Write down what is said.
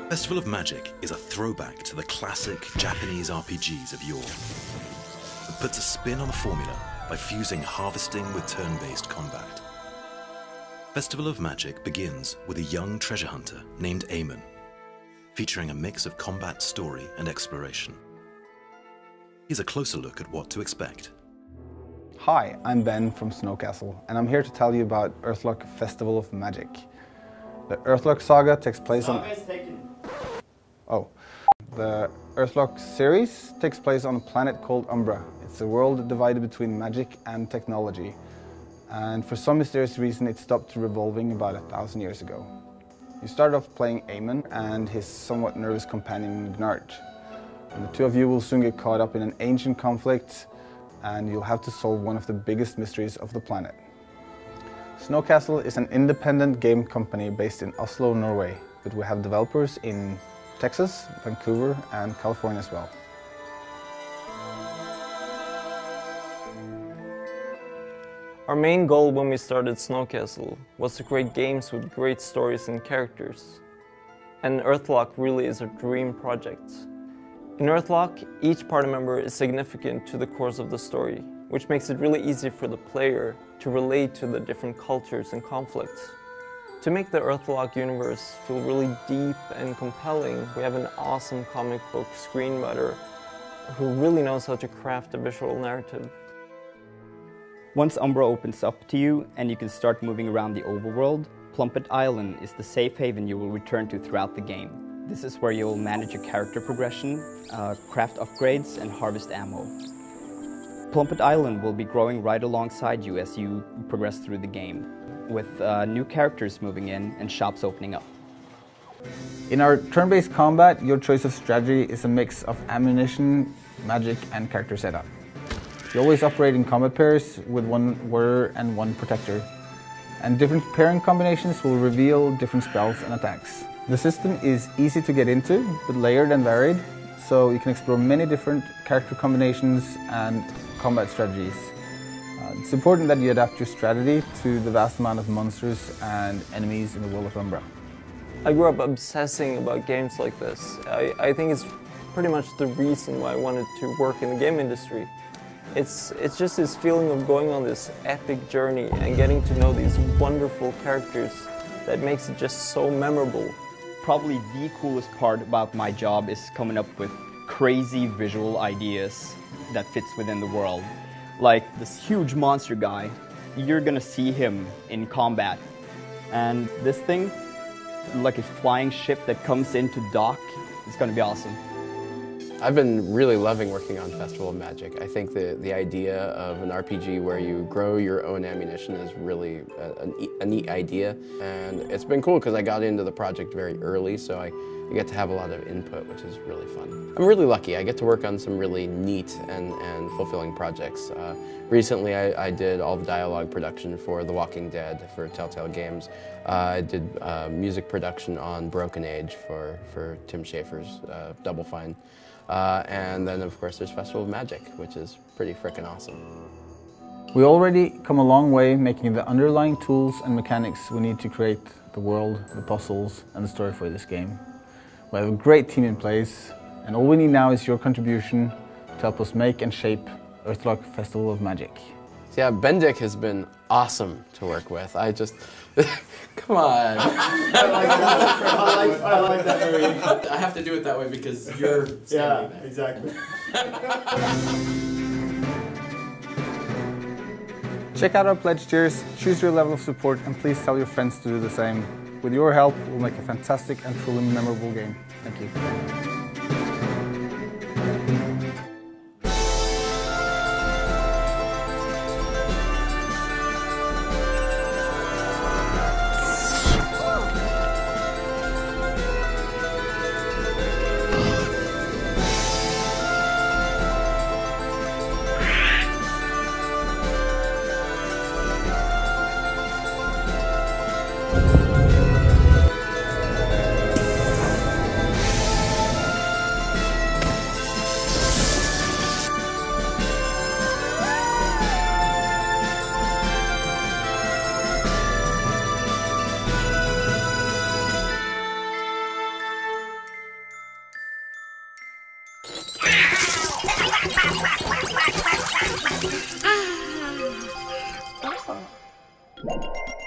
Festival of Magic is a throwback to the classic Japanese RPGs of yore. It puts a spin on the formula by fusing harvesting with turn-based combat. Festival of Magic begins with a young treasure hunter named Eamon, featuring a mix of combat, story, and exploration. Here's a closer look at what to expect. Hi, I'm Ben from SnowCastle, and I'm here to tell you about Earthlock Festival of Magic. The Earthlock saga takes place on... The Earthlock series takes place on a planet called Umbra. It's a world divided between magic and technology. And for some mysterious reason, it stopped revolving about 1,000 years ago. You start off playing Eamon and his somewhat nervous companion Gnart. And the two of you will soon get caught up in an ancient conflict, and you'll have to solve one of the biggest mysteries of the planet. SnowCastle is an independent game company based in Oslo, Norway, but we have developers in Texas, Vancouver, and California as well. Our main goal when we started SnowCastle was to create games with great stories and characters. And Earthlock really is a dream project. In Earthlock, each party member is significant to the course of the story, which makes it really easy for the player to relate to the different cultures and conflicts. To make the Earthlock universe feel really deep and compelling, we have an awesome comic book screenwriter who really knows how to craft a visual narrative. Once Umbra opens up to you and you can start moving around the overworld, Plumpet Island is the safe haven you will return to throughout the game. This is where you'll manage your character progression, craft upgrades, and harvest ammo. Plumpet Island will be growing right alongside you as you progress through the game, with new characters moving in and shops opening up. In our turn-based combat, your choice of strategy is a mix of ammunition, magic, and character setup. You always operate in combat pairs with one warrior and one protector, and different pairing combinations will reveal different spells and attacks. The system is easy to get into, but layered and varied, so you can explore many different character combinations and combat strategies. It's important that you adapt your strategy to the vast amount of monsters and enemies in the world of Umbra. I grew up obsessing about games like this. I think it's pretty much the reason why I wanted to work in the game industry. It's just this feeling of going on this epic journey and getting to know these wonderful characters that makes it just so memorable. Probably the coolest part about my job is coming up with crazy visual ideas that fits within the world. Like this huge monster guy, you're gonna see him in combat. And this thing, like a flying ship that comes into dock, it's gonna be awesome. I've been really loving working on Festival of Magic. I think the idea of an RPG where you grow your own ammunition is really a neat idea. And it's been cool because I got into the project very early, so I get to have a lot of input, which is really fun. I'm really lucky. I get to work on some really neat and fulfilling projects. Recently, I did all the dialogue production for The Walking Dead for Telltale Games. I did music production on Broken Age for Tim Schafer's Double Fine. And then, of course, there's Festival of Magic, which is pretty frickin' awesome. We already come a long way making the underlying tools and mechanics we need to create the world, the puzzles, and the story for this game. We have a great team in place, and all we need now is your contribution to help us make and shape Earthlock Festival of Magic. Yeah, Bendik has been awesome to work with. I just, come on. I like that very. I have to do it that way because you're standing there. Exactly. Check out our pledge tiers, choose your level of support, and please tell your friends to do the same. With your help, we'll make a fantastic and truly memorable game. Thank you. you.